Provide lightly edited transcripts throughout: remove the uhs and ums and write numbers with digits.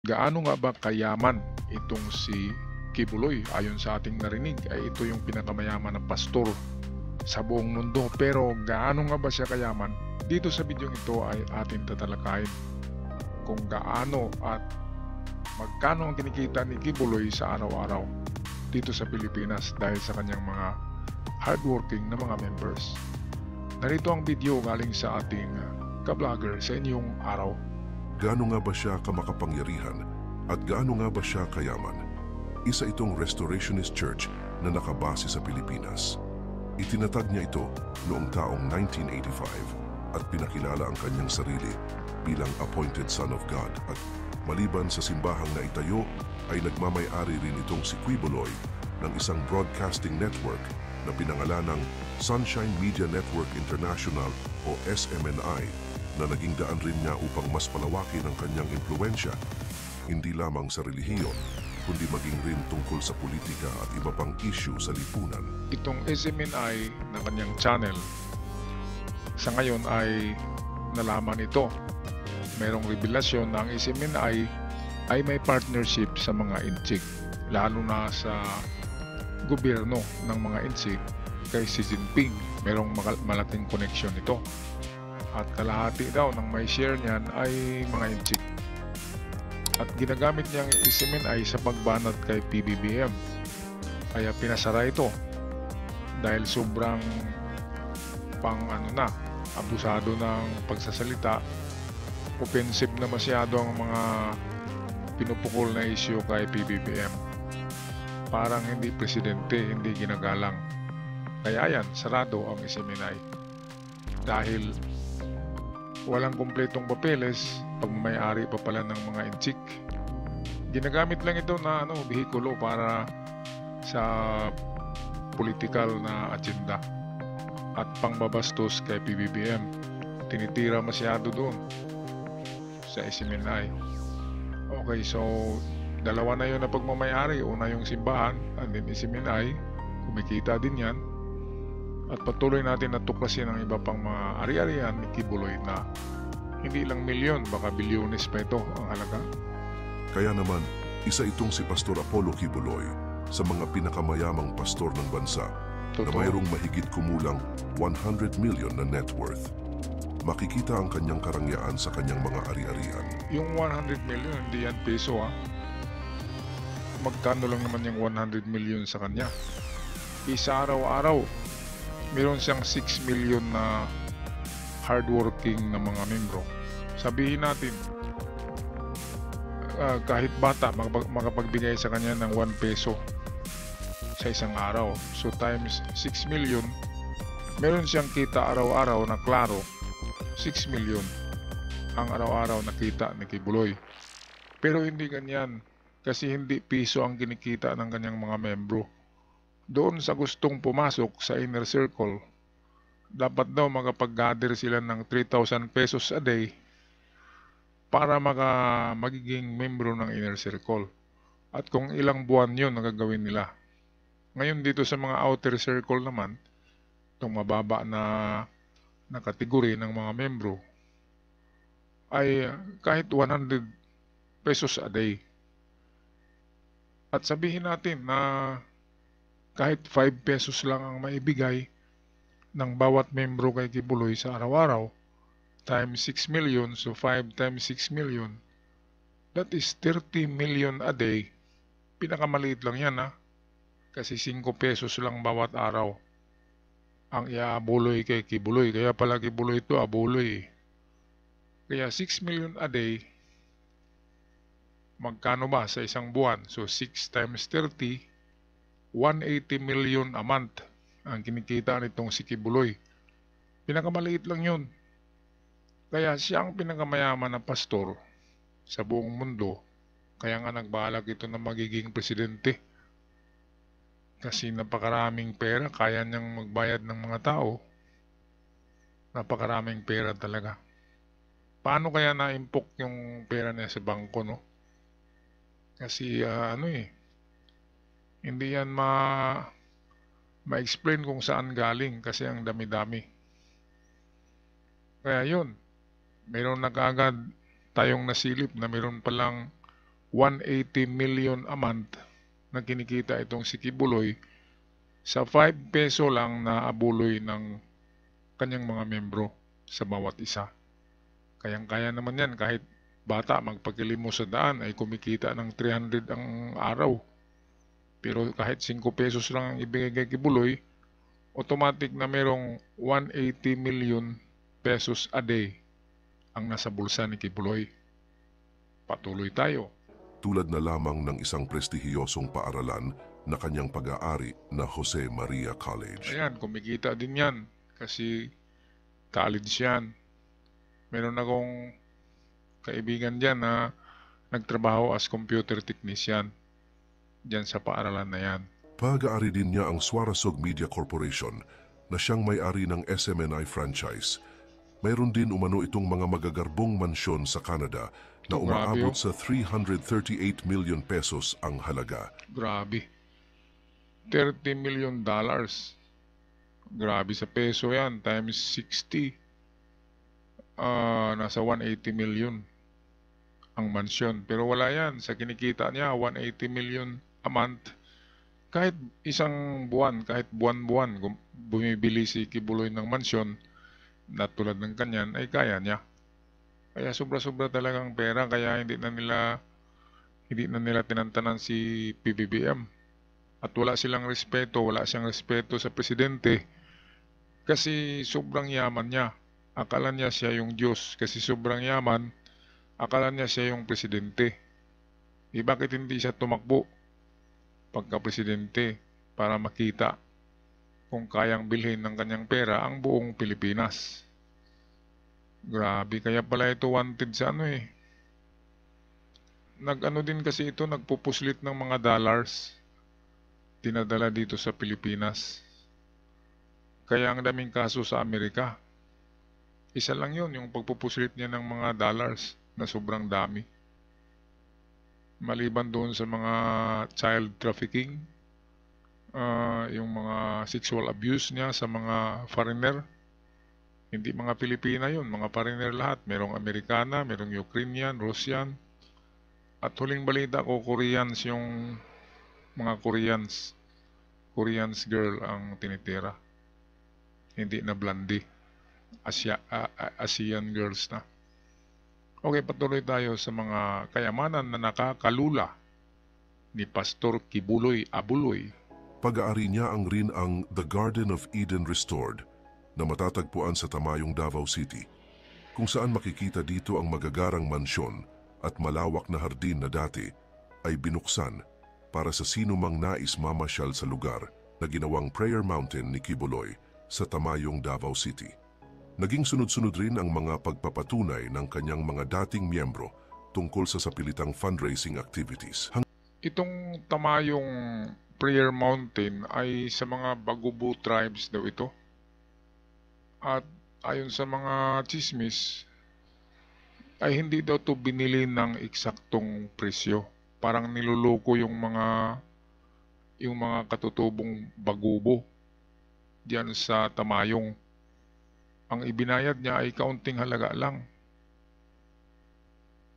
Gaano nga ba kayaman itong si Kibuloy? Ayon sa ating narinig ay ito yung pinakamayaman na pastor sa buong mundo. Pero gaano nga ba siya kayaman? Dito sa video ito ay ating tatalakayin kung gaano at magkano ang kinikita ni Kibuloy sa araw-araw dito sa Pilipinas dahil sa kanyang mga hardworking na mga members. Narito ang video galing sa ating ka-vlogger sa inyong araw. Gaano nga ba siya kamakapangyarihan at gaano nga ba siya kayaman? Isa itong Restorationist Church na nakabase sa Pilipinas. Itinatag niya ito noong taong 1985 at pinakilala ang kanyang sarili bilang appointed son of God at maliban sa simbahang na itayo ay nagmamay-ari rin itong si Kibuloy ng isang broadcasting network na pinangalanang Sunshine Media Network International o SMNI na naging daan rin niya upang mas palawakin ang kanyang impluensya, hindi lamang sa relihiyon, kundi maging rin tungkol sa politika at iba pang issue sa lipunan. Itong SMNI na kanyang channel, sa ngayon ay nalaman ito. Merong revelasyon na ang SMNI ay may partnership sa mga inchik, lalo na sa gobyerno ng mga inchik kay Xi Jinping. Merong malaking connection ito. At kalahati daw ng may share niyan ay mga inchik. At ginagamit niyang SMNI sa pagbanat kay PBBM. Kaya pinasara ito dahil sobrang abusado ng pagsasalita. Offensive na masyado ang mga pinupukol na issue kay PBBM. Parang hindi presidente, hindi ginagalang. Kaya yan, sarado ang SMNI. Dahil walang kumpletong papeles, pagmamay-ari pa pala ng mga inchik. Ginagamit lang ito na bihikulo para sa political na agenda at pangbabastos kay PBBM. Tinitira masyado doon sa SMNI. Okay, so dalawa na yun na pagmamay-ari. Una yung simbahan and then SMNI. Kumikita din yan. At patuloy natin natuklasin ang iba pang mga ari-arian ni Kibuloy na hindi lang milyon, baka bilyones pa ito ang halaga. Kaya naman, isa itong si Pastor Apollo Kibuloy sa mga pinakamayamang pastor ng bansa na mayroong mahigit kumulang 100 million na net worth. Makikita ang kanyang karangyaan sa kanyang mga ari-arian. Yung 100 million, hindi yan peso ha. Magkano lang naman yung 100 million sa kanya? Isa araw-araw, meron siyang 6 million na hardworking na mga membro. Sabihin natin, kahit bata, makapagbigay sa kanya ng 1 peso sa isang araw. So times 6 million, meron siyang kita araw-araw na klaro, 6 million ang araw-araw na kita ni Kibuloy. Pero hindi ganyan, kasi hindi piso ang kinikita ng kanyang mga membro. Doon sa gustong pumasok sa inner circle, dapat daw makapag-gather sila ng 3,000 pesos a day para magiging membro ng inner circle. At kung ilang buwan yun ang gagawin nila. Ngayon dito sa mga outer circle naman, itong mababa na kategory ng mga membro, ay kahit 100 pesos a day. At sabihin natin na kahit 5 pesos lang ang maibigay ng bawat membro kay Kibuloy sa araw-araw, times 6 million, so 5 times 6 million, that is 30 million a day. Pinakamaliit lang yan ha, kasi 5 pesos lang bawat araw ang iaabuloy kay Kibuloy. Kaya pala Kibuloy ito, abuloy. Kaya 6 million a day, magkano ba sa isang buwan? So 6 times 30, 180 million a month ang kinikita nitong si Kibuloy. Pinakamaliit lang yun. Kaya siya ang pinakamayaman na pastor sa buong mundo. Kaya nga nagbalak ito na magiging presidente. Kasi napakaraming pera, kaya niyang magbayad ng mga tao. Napakaraming pera talaga. Paano kaya na-impok yung pera niya sa bangko, no? Kasi hindi yan ma-explain kung saan galing kasi ang dami-dami. Kaya yun, mayroon na kaagad tayong nasilip na mayroon palang 180 million a month na kinikita itong si Kibuloy sa 5 peso lang na abuloy ng kanyang mga membro sa bawat isa. Kayang-kaya naman yan kahit bata magpakilimo sa daan ay kumikita ng 300 ang araw. Pero kahit 5 pesos lang ang ibigay kay Kibuloy, automatic na merong 180 million pesos a day ang nasa bulsa ni Kibuloy. Patuloy tayo. Tulad na lamang ng isang prestihiyosong paaralan na kanyang pag-aari na Jose Maria College. Ayan, kumikita din yan kasi college yan. Meron akong kaibigan dyan na nagtrabaho as computer technician dyan sa paaralan na yan. Pag-aari din niya ang Suarezog Media Corporation na siyang may-ari ng SMNI franchise. Mayroon din umano itong mga magagarbong mansyon sa Canada na umaabot sa 338 million pesos ang halaga. Grabe. $30 million. Grabe sa peso yan. Times 60. Nasa 180 million ang mansyon. Pero wala yan. Sa kinikita niya, 180 million a month. Kahit isang buwan, kahit buwan-buwan, bumibili si Kibuloy ng mansyon na tulad ng kanyan, ay kaya niya. Kaya sobra-sobra talagang pera, kaya hindi na nila tinantanan si PBBM. At wala silang respeto, wala siyang respeto sa presidente kasi sobrang yaman niya. Akala niya siya yung Diyos kasi sobrang yaman, akala niya siya yung presidente. Bakit hindi siya tumakbo pagka-presidente para makita kung kayang bilhin ng kanyang pera ang buong Pilipinas? Grabe, kaya pala ito wanted sa Nag-ano din kasi ito, nagpupuslit ng mga dollars. Dinadala dito sa Pilipinas. Kaya ang daming kaso sa Amerika. Isa lang yun, yung pagpupuslit niya ng mga dollars na sobrang dami. Maliban doon sa mga child trafficking, yung mga sexual abuse niya sa mga foreigner. Hindi mga Pilipina yun, mga foreigner lahat. Merong Amerikana, merong Ukrainian, Russian. At huling balita ko, Koreans yung mga Koreans. Koreans girl ang tinitira. Hindi na blondie. Asian girls na. Okay, patuloy tayo sa mga kayamanan na nakakalula ni Pastor Kibuloy Abuloy. Pag-aari niya rin ang The Garden of Eden Restored na matatagpuan sa Tamayong, Davao City, kung saan makikita dito ang magagarang mansyon at malawak na hardin na dati ay binuksan para sa sino mang nais mamasyal sa lugar na ginawang Prayer Mountain ni Kibuloy sa Tamayong, Davao City. Naging sunod-sunod rin ang mga pagpapatunay ng kanyang mga dating miyembro tungkol sa sapilitang fundraising activities. Itong Tamayong Prayer Mountain ay sa mga Bagubo tribes daw ito. At ayon sa mga chismis, ay hindi daw to binili ng eksaktong presyo. Parang niluloko yung mga katutubong Bagubo diyan sa Tamayong. Ang ibinayad niya ay kaunting halaga lang.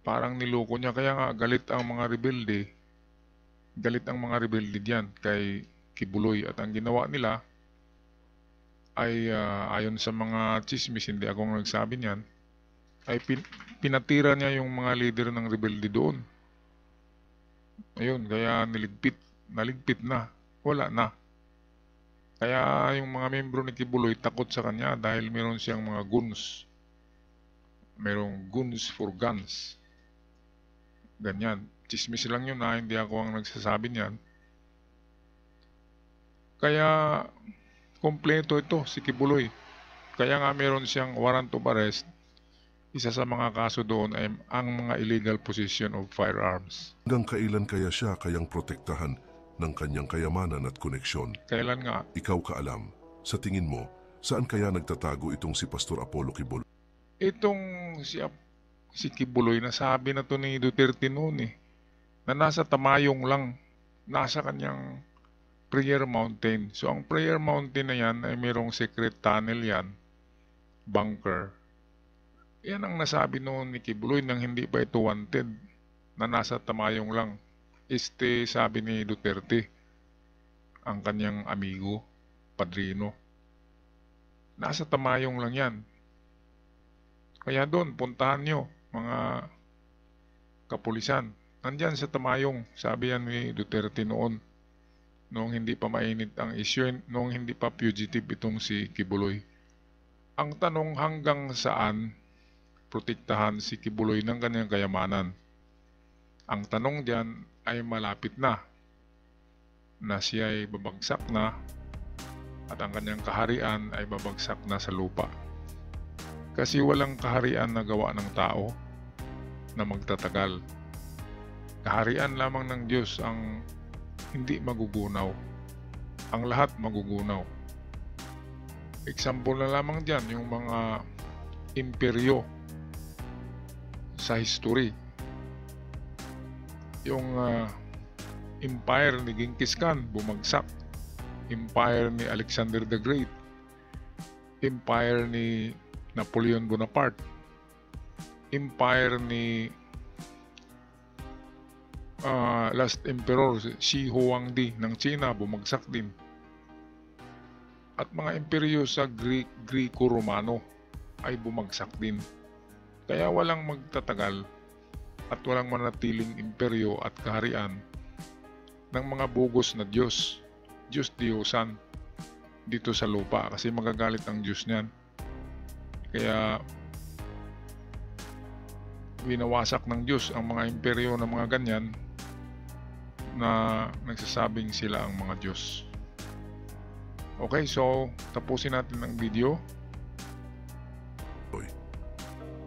Parang niloko niya, kaya nga galit ang mga rebelde. Galit ang mga rebelde diyan kay Kibuloy, at ang ginawa nila ay ayon sa mga chismis, hindi ako nagsabi niyan, ay pinatira niya yung mga leader ng rebelde doon. Ayun, kaya naligpit na, wala na. Kaya yung mga membro ni Kibuloy takot sa kanya dahil meron siyang mga guns. Merong guns for guns. Ganyan. Chismis lang yun, hindi ako ang nagsasabi niyan. Kaya kompleto ito si Kibuloy. Kaya nga meron siyang warrant of arrest. Isa sa mga kaso doon ay ang mga illegal possession of firearms. Hanggang kailan kaya siya kayang protektahan ng kanyang kayamanan at koneksyon? Kailan nga? Ikaw kaalam. Sa tingin mo, saan kaya nagtatago itong si Pastor Apollo Kibuloy? Itong si Kibuloy, nasabi na to ni Duterte noon na nasa Tamayong lang, nasa kanyang Prayer Mountain. So ang Prayer Mountain na yan ay mayroong secret tunnel yan, bunker. Yan ang nasabi noon ni Kibuloy nang hindi pa ito wanted. na nasa tamayong lang. Sabi ni Duterte, ang kanyang amigo, padrino. Nasa tamayong lang yan. Kaya doon, puntahan nyo, mga kapulisan. Nandyan sa tamayong, sabi yan ni Duterte noon. Noong hindi pa mainit ang issue, noong hindi pa fugitive itong si Kibuloy. Ang tanong, hanggang saan protektahan si Kibuloy ng kanyang kayamanan? Ang tanong diyan ay malapit na siya ay babagsak na at ang kanyang kaharian ay babagsak na sa lupa. Kasi walang kaharian na gawa ng tao na magtatagal. Kaharian lamang ng Diyos ang hindi magugunaw. Ang lahat magugunaw. Example na lamang dyan, yung mga imperyo sa history. Yung empire ni Genghis Khan, bumagsak. Empire ni Alexander the Great. Empire ni Napoleon Bonaparte. Empire ni last emperor, Shi Huangdi ng China, bumagsak din. At mga imperyo sa Greco-Romano ay bumagsak din. Kaya walang magtatagal at walang manatiling imperyo at kaharian ng mga bugos na Diyos, Diyos-Diyosan dito sa lupa, kasi magagalit ang Diyos niyan. Kaya winawasak ng Diyos ang mga imperyo ng mga ganyan na nagsasabing sila ang mga Diyos. Okay, so tapusin natin ang video.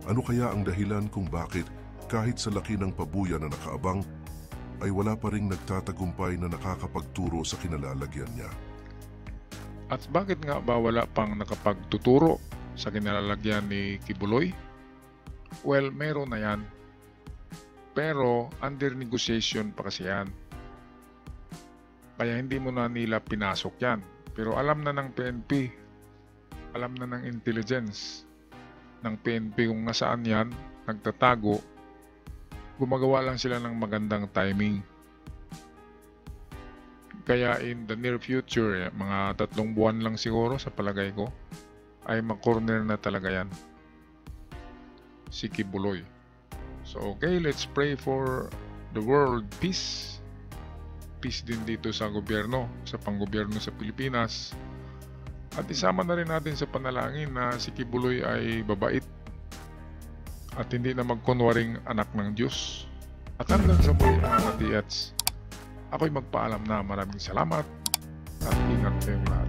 Ano kaya ang dahilan kung bakit kahit sa laki ng pabuya na nakaabang ay wala pa ring nagtatagumpay na nakakapagturo sa kinalalagyan niya? At bakit nga ba wala pang nakapagtuturo sa kinalalagyan ni Kibuloy? Well, meron na yan. Pero under negotiation pa kasi yan. Kaya hindi mo na nila pinasok yan. Pero alam na ng PNP, alam na ng intelligence ng PNP kung nasaan yan, nagtatago. Gumagawa lang sila ng magandang timing. Kaya in the near future, mga 3 buwan lang siguro sa palagay ko, ay makorner na talaga yan si Kibuloy. So okay, let's pray for the world peace. Peace din dito sa gobyerno, sa panggobyerno sa Pilipinas. At isama na rin natin sa panalangin na si Kibuloy ay babait at hindi na magkunwaring anak ng Diyos. At hanggang sa muli mga Diats, ako'y magpaalam na. Maraming salamat at ingat kayong lahat.